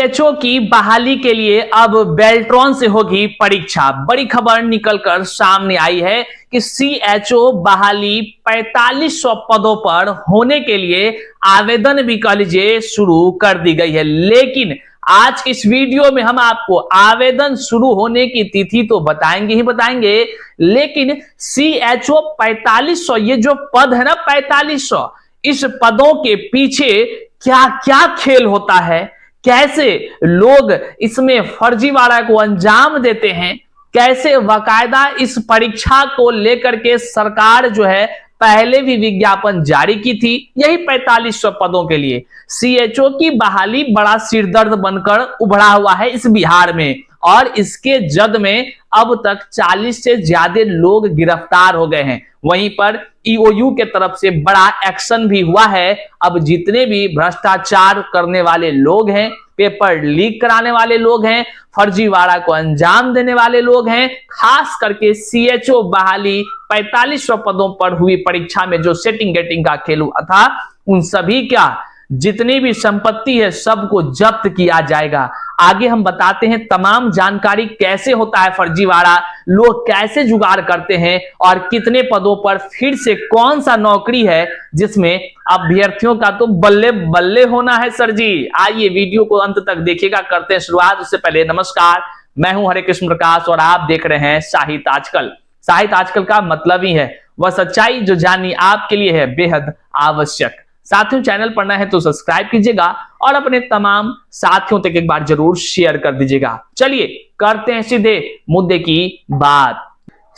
CHO की बहाली के लिए अब बेल्ट्रॉन से होगी परीक्षा। बड़ी खबर निकलकर सामने आई है कि सीएचओ बहाली 4500 पदों पर होने के लिए आवेदन भी कह लीजिए शुरू कर दी गई है। लेकिन आज की इस वीडियो में हम आपको आवेदन शुरू होने की तिथि तो बताएंगे ही बताएंगे, लेकिन सीएचओ 4500 ये जो पद है ना 4500, इस पदों के पीछे क्या क्या खेल होता है, कैसे लोग इसमें फर्जीवाड़ा को अंजाम देते हैं, कैसे बाकायदा इस परीक्षा को लेकर के सरकार जो है पहले भी विज्ञापन जारी की थी यही 4500 पदों के लिए। सीएचओ की बहाली बड़ा सिरदर्द बनकर उभरा हुआ है इस बिहार में, और इसके जद में अब तक 40 से ज्यादा लोग गिरफ्तार हो गए हैं। वहीं पर ईओयू के तरफ से बड़ा एक्शन भी हुआ है। अब जितने भी भ्रष्टाचार करने वाले लोग हैं, पेपर लीक कराने वाले लोग हैं, फर्जीवाड़ा को अंजाम देने वाले लोग हैं, खास करके सीएचओ बहाली 4500 पदों पर हुई परीक्षा में जो सेटिंग गेटिंग का खेल हुआ था, उन सभी का जितनी भी संपत्ति है सबको जब्त किया जाएगा। आगे हम बताते हैं तमाम जानकारी, कैसे होता है फर्जीवाड़ा, लोग कैसे जुगाड़ करते हैं और कितने पदों पर फिर से कौन सा नौकरी है जिसमें अभ्यर्थियों का तो बल्ले बल्ले होना है सर जी। आइए वीडियो को अंत तक देखिएगा, करते हैं शुरुआत। उससे पहले नमस्कार, मैं हूं हरे कृष्ण प्रकाश और आप देख रहे हैं साहित्य आजकल। साहित्य आजकल का मतलब ही है वह सच्चाई जो जाननी आपके लिए है बेहद आवश्यक। साथियों, चैनल पर नए हैं तो सब्सक्राइब कीजिएगा और अपने तमाम साथियों तक एक बार जरूर शेयर कर दीजिएगा। चलिए करते हैं सीधे मुद्दे की बात।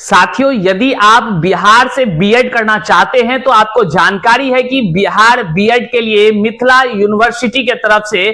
साथियों, यदि आप बिहार से बीएड करना चाहते हैं तो आपको जानकारी है कि बिहार बीएड के लिए मिथिला यूनिवर्सिटी के तरफ से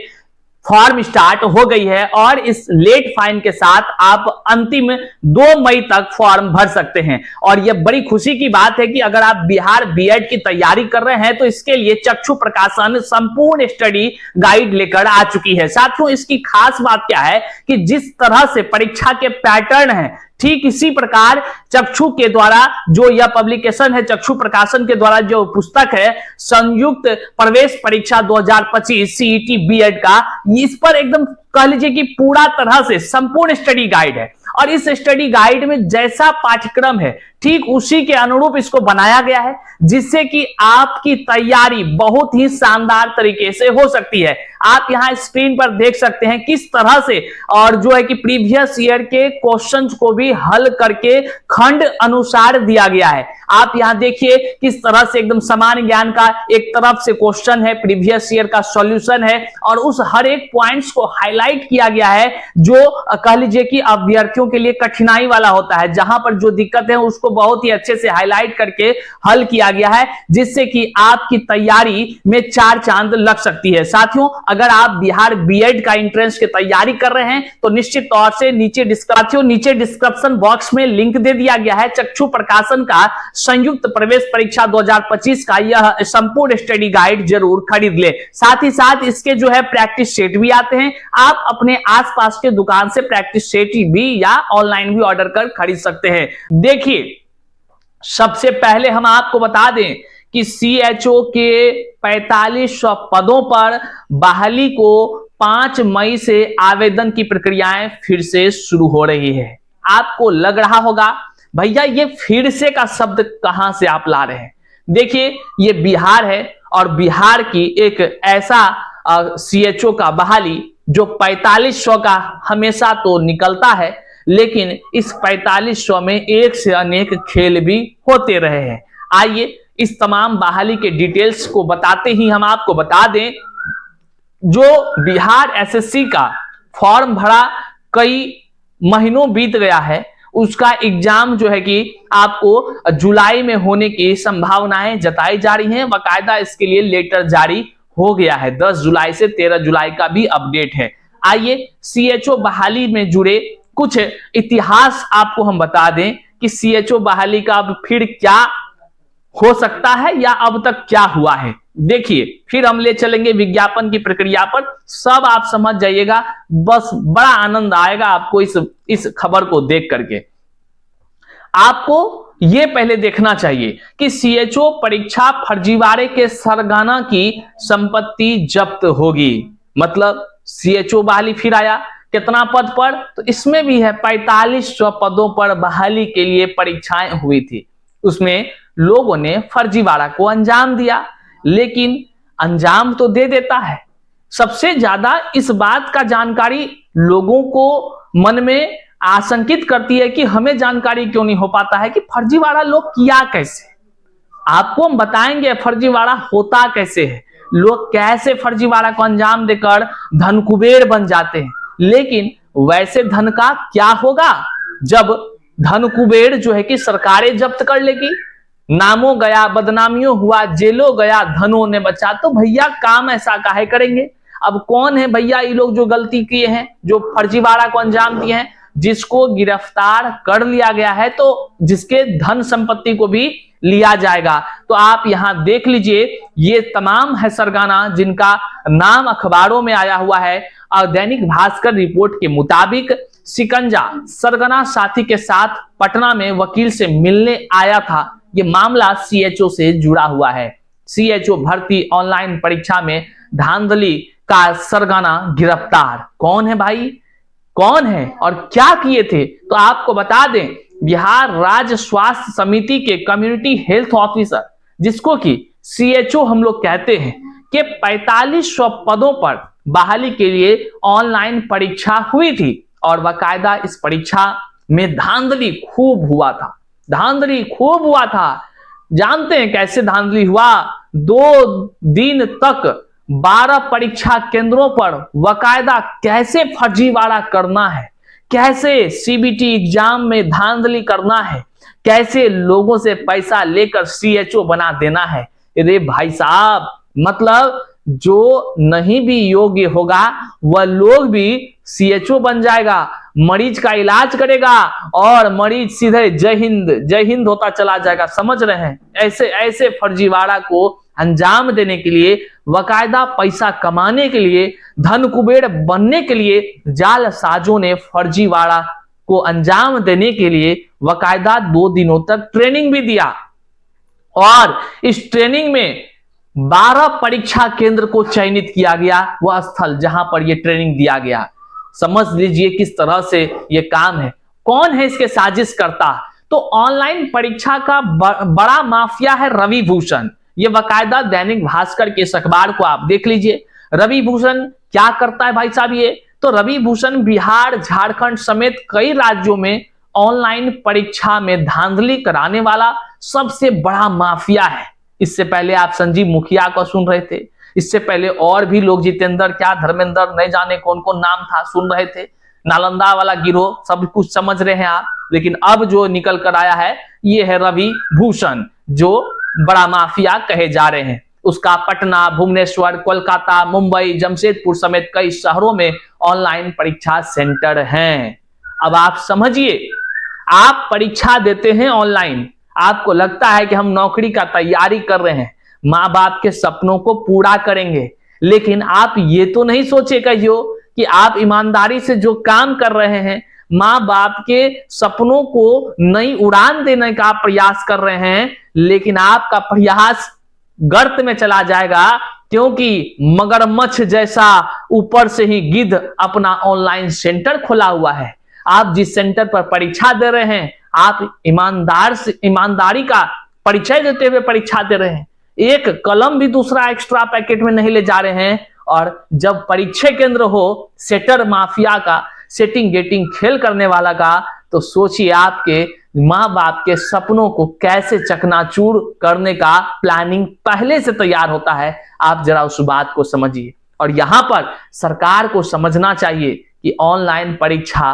फॉर्म स्टार्ट हो गई है और इस लेट फाइन के साथ आप अंतिम 2 मई तक फॉर्म भर सकते हैं। और यह बड़ी खुशी की बात है कि अगर आप बिहार बीएड की तैयारी कर रहे हैं तो इसके लिए चक्षु प्रकाशन संपूर्ण स्टडी गाइड लेकर आ चुकी है। साथियों, इसकी खास बात क्या है कि जिस तरह से परीक्षा के पैटर्न है ठीक इसी प्रकार चक्षु के द्वारा जो यह पब्लिकेशन है, चक्षु प्रकाशन के द्वारा जो पुस्तक है संयुक्त प्रवेश परीक्षा 2025 सीईटी बीएड का, इस पर एकदम कह लीजिए कि पूरा तरह से संपूर्ण स्टडी गाइड है। और इस स्टडी गाइड में जैसा पाठ्यक्रम है ठीक उसी के अनुरूप इसको बनाया गया है, जिससे कि आपकी तैयारी बहुत ही शानदार तरीके से हो सकती है। आप यहां स्क्रीन पर देख सकते हैं किस तरह से और जो है कि प्रीवियस ईयर के क्वेश्चंस को भी हल करके खंड अनुसार दिया गया है। आप यहां देखिए किस तरह से एकदम सामान्य ज्ञान का एक तरफ से क्वेश्चन है, प्रीवियस ईयर का सॉल्यूशन है और उस हर एक पॉइंट्स को हाईलाइट किया गया है जो कह लीजिए कि अभ्यर्थियों के लिए कठिनाई वाला होता है। जहां पर जो दिक्कत है उसको बहुत ही अच्छे से हाईलाइट करके हल किया गया है, जिससे कि आपकी तैयारी में 4 चांद लग सकती है। साथियों, अगर आप बिहार बीएड का एंट्रेंस की तैयारी कर रहे हैं तो निश्चित तौर से नीचे डिस्क्रिप्शन बॉक्स में लिंक दे दिया गया है चक्षु प्रकाशन का संयुक्त प्रवेश परीक्षा 2025 का यह संपूर्ण स्टडी गाइड जरूर खरीद ले। साथ ही साथ इसके जो है प्रैक्टिस सेट भी आते हैं, आप अपने आसपास के दुकान से प्रैक्टिस सेट भी या ऑनलाइन भी ऑर्डर कर खरीद सकते हैं। देखिए, सबसे पहले हम आपको बता दें कि सीएचओ के 4500 पदों पर बहाली को 5 मई से आवेदन की प्रक्रियाएं फिर से शुरू हो रही है। आपको लग रहा होगा भैया ये फिर से का शब्द कहां से आप ला रहे हैं। देखिए, ये बिहार है और बिहार की एक ऐसा सीएचओ का बहाली जो 4500 का हमेशा तो निकलता है, लेकिन इस 4500 में एक से अनेक खेल भी होते रहे हैं। आइए इस तमाम बहाली के डिटेल्स को बताते ही हम आपको बता दें, जो बिहार एसएससी का फॉर्म भरा कई महीनों बीत गया है, उसका एग्जाम जो है कि आपको जुलाई में होने की संभावनाएं जताई जा रही हैं। बाकायदा इसके लिए लेटर जारी हो गया है, 10 जुलाई से 13 जुलाई का भी अपडेट है। आइए सीएचओ बहाली में जुड़े कुछ इतिहास आपको हम बता दें कि सीएचओ बहाली का अब फिर क्या हो सकता है या अब तक क्या हुआ है। देखिए, फिर हम ले चलेंगे विज्ञापन की प्रक्रिया पर, सब आप समझ जाइएगा, बस बड़ा आनंद आएगा आपको इस खबर को देख करके। आपको ये पहले देखना चाहिए कि सीएचओ परीक्षा फर्जीवाड़े के सरगना की संपत्ति जब्त होगी। मतलब सीएचओ बहाली फिर आया, कितना पद पर, तो इसमें भी है 4500 पदों पर बहाली के लिए परीक्षाएं हुई थी। उसमें लोगों ने फर्जीवाड़ा को अंजाम दिया, लेकिन अंजाम तो दे देता है। सबसे ज्यादा इस बात का जानकारी लोगों को मन में आशंकित करती है कि हमें जानकारी क्यों नहीं हो पाता है कि फर्जीवाड़ा लोग किया कैसे। आपको हम बताएंगे फर्जीवाड़ा होता कैसे है, लोग कैसे फर्जीवाड़ा को अंजाम देकर धन कुबेर बन जाते हैं। लेकिन वैसे धन का क्या होगा जब धन कुबेर जो है कि सरकारें जब्त कर लेगी, नामों गया, बदनामियों हुआ, जेलों गया, धनों ने बचा, तो भैया काम ऐसा काहे करेंगे। अब कौन है भैया ये लोग जो गलती किए हैं, जो फर्जीवाड़ा को अंजाम दिए हैं, जिसको गिरफ्तार कर लिया गया है तो जिसके धन संपत्ति को भी लिया जाएगा। तो आप यहां देख लीजिए, ये तमाम है सरगना जिनका नाम अखबारों में आया हुआ है। और दैनिक भास्कर रिपोर्ट के मुताबिक सिकंजा सरगना साथी के साथ पटना में वकील से मिलने आया था। यह मामला सीएचओ से जुड़ा हुआ है। सीएचओ भर्ती ऑनलाइन परीक्षा में धांधली का सरगना गिरफ्तार। कौन है भाई, कौन है और क्या किए थे, तो आपको बता दें, बिहार राज्य स्वास्थ्य समिति के कम्युनिटी हेल्थ ऑफिसर, जिसको कि सीएचओ हम लोग कहते हैं, के 4500 पदों पर बहाली के लिए ऑनलाइन परीक्षा हुई थी और बाकायदा इस परीक्षा में धांधली खूब हुआ था। धांधली खूब हुआ था। जानते हैं कैसे धांधली हुआ? 2 दिन तक 12 परीक्षा केंद्रों पर बाकायदा कैसे फर्जीवाड़ा करना है, कैसे सीबीटी एग्जाम में धांधली करना है, कैसे लोगों से पैसा लेकर सीएचओ बना देना है। अरे भाई साहब, मतलब जो नहीं भी योग्य होगा वह लोग भी सीएचओ बन जाएगा, मरीज का इलाज करेगा और मरीज सीधे जय हिंद होता चला जाएगा। समझ रहे हैं? ऐसे ऐसे फर्जीवाड़ा को अंजाम देने के लिए, बाकायदा पैसा कमाने के लिए, धन कुबेर बनने के लिए जालसाजों ने फर्जीवाड़ा को अंजाम देने के लिए बाकायदा 2 दिनों तक ट्रेनिंग भी दिया और इस ट्रेनिंग में 12 परीक्षा केंद्र को चयनित किया गया, वह स्थल जहां पर यह ट्रेनिंग दिया गया। समझ लीजिए किस तरह से यह काम है। कौन है इसके साजिश करता? तो ऑनलाइन परीक्षा का बड़ा माफिया है रवि भूषण। ये बाकायदा दैनिक भास्कर के इस अखबार को आप देख लीजिए। रवि भूषण क्या करता है भाई साहब? ये तो रवि भूषण बिहार, झारखंड समेत कई राज्यों में ऑनलाइन परीक्षा में धांधली कराने वाला सबसे बड़ा माफिया है। इससे पहले आप संजीव मुखिया को सुन रहे थे, इससे पहले और भी लोग, जितेंद्र क्या, धर्मेंद्र, नहीं जाने कौन कौन नाम था, सुन रहे थे। नालंदा वाला गिरोह, सब कुछ समझ रहे हैं आप। लेकिन अब जो निकल कर आया है ये है रवि भूषण, जो बड़ा माफिया कहे जा रहे हैं। उसका पटना, भुवनेश्वर, कोलकाता, मुंबई, जमशेदपुर समेत कई शहरों में ऑनलाइन परीक्षा सेंटर हैं। अब आप समझिए, आप परीक्षा देते हैं ऑनलाइन, आपको लगता है कि हम नौकरी का तैयारी कर रहे हैं, माँ बाप के सपनों को पूरा करेंगे, लेकिन आप ये तो नहीं सोचे कहियो कि आप ईमानदारी से जो काम कर रहे हैं, माँ बाप के सपनों को नई उड़ान देने का प्रयास कर रहे हैं, लेकिन आपका प्रयास गर्त में चला जाएगा, क्योंकि मगरमच्छ जैसा ऊपर से ही गिद्ध अपना ऑनलाइन सेंटर खोला हुआ है। आप जिस सेंटर पर परीक्षा दे रहे हैं, आप ईमानदारी का परिचय देते हुए परीक्षा दे रहे हैं। एक कलम भी दूसरा एक्स्ट्रा पैकेट में नहीं ले जा रहे हैं। और जब परीक्षा केंद्र हो सेटर माफिया का, सेटिंग गेटिंग खेल करने वाला का, तो सोचिए आपके माँ बाप के सपनों को कैसे चकनाचूर करने का प्लानिंग पहले से तैयार होता है। आप जरा उस बात को समझिए। और यहां पर सरकार को समझना चाहिए कि ऑनलाइन परीक्षा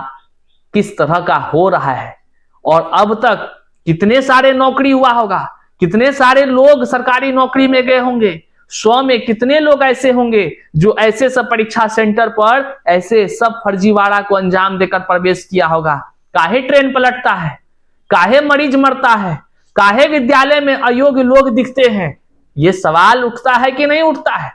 किस तरह का हो रहा है और अब तक कितने सारे नौकरी हुआ होगा, कितने सारे लोग सरकारी नौकरी में गए होंगे, 100 में कितने लोग ऐसे होंगे जो ऐसे सब परीक्षा सेंटर पर ऐसे सब फर्जीवाड़ा को अंजाम देकर प्रवेश किया होगा। काहे ट्रेन पलटता है, काहे मरीज मरता है, काहे विद्यालय में अयोग्य लोग दिखते हैं, ये सवाल उठता है कि नहीं उठता है?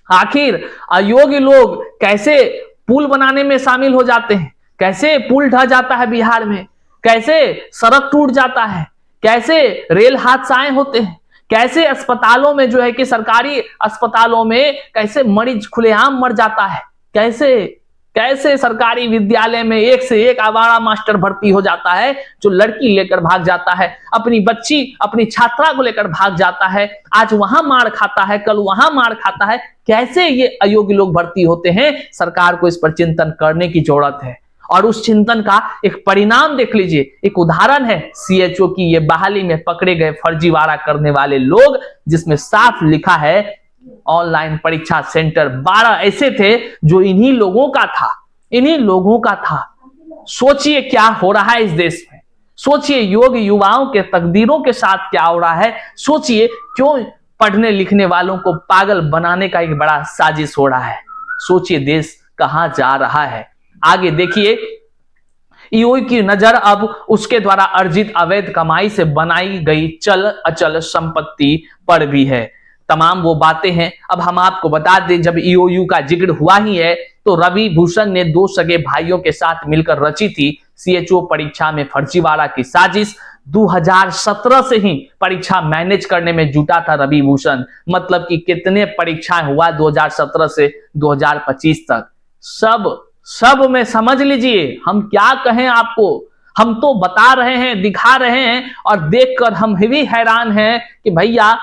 आखिर अयोग्य लोग कैसे पुल बनाने में शामिल हो जाते हैं, कैसे पुल ढह जाता है बिहार में, कैसे सड़क टूट जाता है, कैसे रेल हादसाएं होते हैं, कैसे अस्पतालों में जो है कि सरकारी अस्पतालों में कैसे मरीज खुलेआम मर जाता है। कैसे कैसे सरकारी विद्यालय में एक से एक आवारा मास्टर भर्ती हो जाता है, जो लड़की लेकर भाग जाता है, अपनी बच्ची अपनी छात्रा को लेकर भाग जाता है, आज वहां मार खाता है, कल वहां मार खाता है। कैसे ये अयोग्य लोग भर्ती होते हैं? सरकार को इस पर चिंतन करने की जरूरत है। और उस चिंतन का एक परिणाम देख लीजिए, एक उदाहरण है सीएचओ की ये बहाली में पकड़े गए फर्जीवाड़ा करने वाले लोग, जिसमें साफ लिखा है ऑनलाइन परीक्षा सेंटर 12 ऐसे थे जो इन्हीं लोगों का था, इन्हीं लोगों का था। सोचिए क्या हो रहा है इस देश में, सोचिए योग्य युवाओं के तकदीरों के साथ क्या हो रहा है, सोचिए क्यों पढ़ने लिखने वालों को पागल बनाने का एक बड़ा साजिश हो रहा है। सोचिए देश कहां जा रहा है। आगे देखिए, ईओ की नजर अब उसके द्वारा अर्जित अवैध कमाई से बनाई गई चल अचल संपत्ति पर भी है। तमाम वो बातें हैं। अब हम आपको बता दें, जब ईओयू का जिक्र हुआ ही है तो रवि भूषण ने 2 सगे भाइयों के साथ मिलकर रची थी सीएचओ परीक्षा में फर्जीवाड़ा की साजिश। 2017 से ही परीक्षा मैनेज करने में जुटा था रवि भूषण। मतलब कि कितने परीक्षाएं हुआ 2017 से 2025 तक, सब में समझ लीजिए। हम क्या कहें आपको, हम तो बता रहे हैं, दिखा रहे हैं, और देखकर हम भी हैरान हैं कि भैया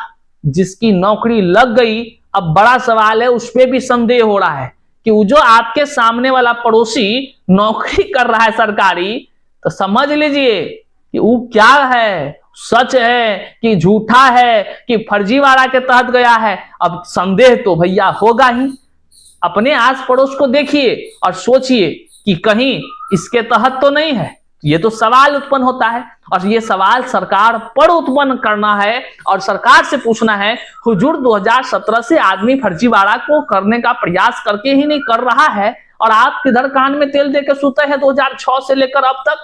जिसकी नौकरी लग गई, अब बड़ा सवाल है, उस पर भी संदेह हो रहा है कि वो जो आपके सामने वाला पड़ोसी नौकरी कर रहा है सरकारी, तो समझ लीजिए कि वो क्या है, सच है कि झूठा है कि फर्जीवाड़ा के तहत गया है। अब संदेह तो भैया होगा ही। अपने आस पड़ोस को देखिए और सोचिए कि कहीं इसके तहत तो नहीं है। ये तो सवाल उत्पन्न होता है, और ये सवाल सरकार पर उत्पन्न करना है और सरकार से पूछना है, हुजूर 2017 से आदमी फर्जीवाड़ा को करने का प्रयास करके ही नहीं कर रहा है, और आप किधर कान में तेल देकर सुते हैं 2006 से लेकर अब तक?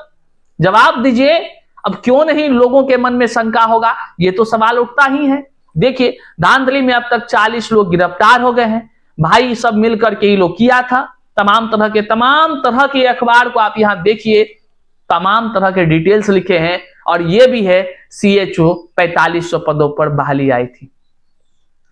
जवाब दीजिए। अब क्यों नहीं लोगों के मन में शंका होगा? ये तो सवाल उठता ही है। देखिए, धांधली में अब तक 40 लोग गिरफ्तार हो गए हैं। भाई सब मिलकर के ये लोग किया था। तमाम तरह के अखबार को आप यहां देखिए, तमाम तरह के डिटेल्स लिखे हैं, और ये भी है सीएचओ 4500 पदों पर बहाली आई थी।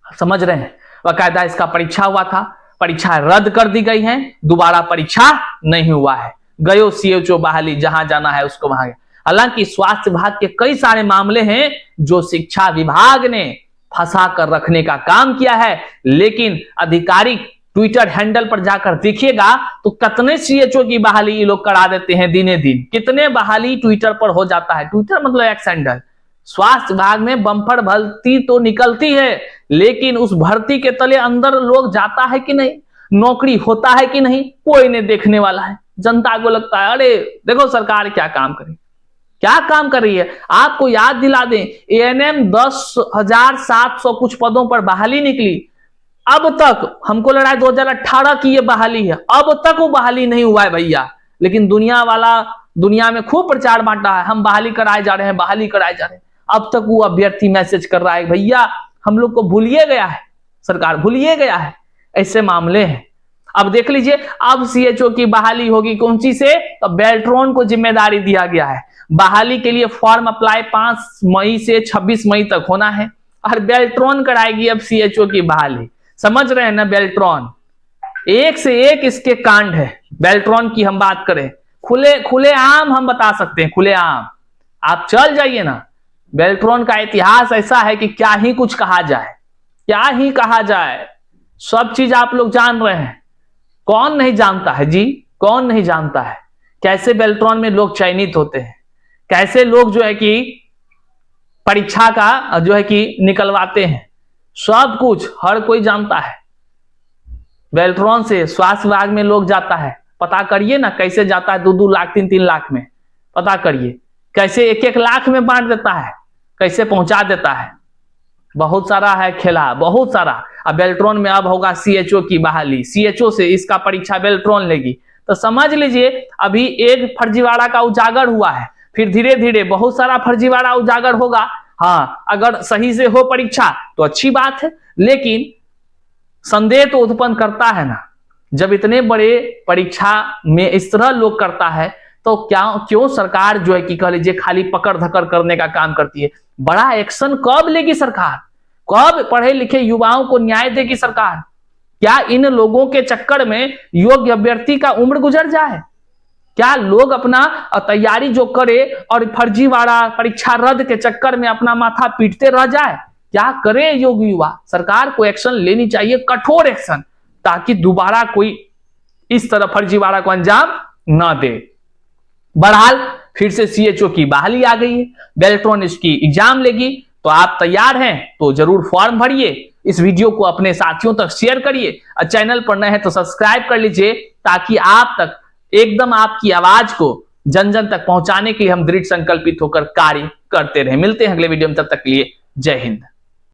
समझ रहे हैं? बाकायदा इसका परीक्षा हुआ था, परीक्षा रद्द कर दी गई है, दोबारा परीक्षा नहीं हुआ है। गयो सीएचओ बहाली, जहां जाना है उसको वहां गया। हालांकि स्वास्थ्य विभाग के कई सारे मामले हैं जो शिक्षा विभाग ने फंसा कर रखने का काम किया है, लेकिन आधिकारिक ट्विटर हैंडल पर जाकर देखिएगा तो कितने सीएचओ की बहाली ये लोग करा देते हैं दिने दिन। कितने बहाली ट्विटर पर हो जाता है। ट्विटर मतलब एक्स हैंडल। स्वास्थ्य विभाग में बम्पर भर्ती तो निकलती है, लेकिन उस भर्ती के तले अंदर लोग जाता है कि नहीं, नौकरी होता है कि नहीं, कोई नहीं देखने वाला है। जनता को लगता है अरे देखो सरकार क्या काम करे, क्या काम कर रही है। आपको याद दिला दें, एएनएम 10,700 कुछ पदों पर बहाली निकली। अब तक हमको लग रहा है 2018 की ये बहाली है, अब तक वो बहाली नहीं हुआ है भैया। लेकिन दुनिया में खूब प्रचार बांटा है, हम बहाली कराए जा रहे हैं, बहाली कराए जा रहे हैं। अब तक वो अभ्यर्थी मैसेज कर रहा है भैया हम लोग को भूलिए गया है, सरकार भूलिए गया है। ऐसे मामले हैं। अब देख लीजिए, अब सीएचओ की बहाली होगी कौन सी से? तो बेल्ट्रॉन को जिम्मेदारी दिया गया है। बहाली के लिए फॉर्म अप्लाई 5 मई से 26 मई तक होना है, और बेल्ट्रॉन कराएगी अब सीएचओ की बहाली। समझ रहे हैं ना? बेल्ट्रॉन एक से एक इसके कांड है। बेल्ट्रॉन की हम बात करें, खुले आम हम बता सकते हैं, खुले आम। आप चल जाइए ना, बेल्ट्रॉन का इतिहास ऐसा है कि क्या ही कुछ कहा जाए, क्या ही कहा जाए। सब चीज आप लोग जान रहे हैं। कौन नहीं जानता है जी, कौन नहीं जानता है कैसे बेल्ट्रॉन में लोग चयनित होते हैं, कैसे लोग जो है कि परीक्षा का जो है कि निकलवाते हैं। सब कुछ हर कोई जानता है। बेल्ट्रॉन से स्वास्थ्य विभाग में लोग जाता है, पता करिए ना कैसे जाता है। 2-2 लाख 3-3 लाख में पता करिए, कैसे 1-1 लाख में बांट देता है, कैसे पहुंचा देता है। बहुत सारा है खेला, बहुत सारा। अब बेल्ट्रॉन में अब होगा सीएचओ की बहाली, सीएचओ से इसका परीक्षा बेल्ट्रॉन लेगी। तो समझ लीजिए अभी एक फर्जीवाड़ा का उजागर हुआ है, फिर धीरे धीरे बहुत सारा फर्जीवाड़ा उजागर होगा। हाँ, अगर सही से हो परीक्षा तो अच्छी बात है, लेकिन संदेह तो उत्पन्न करता है ना। जब इतने बड़े परीक्षा में इस तरह लोग करता है तो क्यों सरकार जो है कि कह लीजिए खाली पकड़ धकड़ करने का काम करती है। बड़ा एक्शन कब लेगी सरकार? कब पढ़े लिखे युवाओं को न्याय देगी सरकार? क्या इन लोगों के चक्कर में योग्य अभ्यर्थी का उम्र गुजर जाए? क्या लोग अपना तैयारी जो करे और फर्जीवाड़ा परीक्षा रद्द के चक्कर में अपना माथा पीटते रह जाए? क्या करे योग्य युवा? सरकार को एक्शन लेनी चाहिए, कठोर एक्शन, ताकि दोबारा कोई इस तरह फर्जीवाड़ा को अंजाम न दे। बहरहाल फिर से सीएचओ की बहाली आ गई है, बेल्ट्रॉन इसकी एग्जाम लेगी, तो आप तैयार हैं तो जरूर फॉर्म भरिए। इस वीडियो को अपने साथियों तक शेयर करिए और चैनल पर नए हैं तो सब्सक्राइब कर लीजिए, ताकि आप तक एकदम आपकी आवाज को जन जन तक पहुंचाने के लिए हम दृढ़ संकल्पित होकर कार्य करते रहे। मिलते हैं अगले वीडियो में, तब तक के लिए जय हिंद।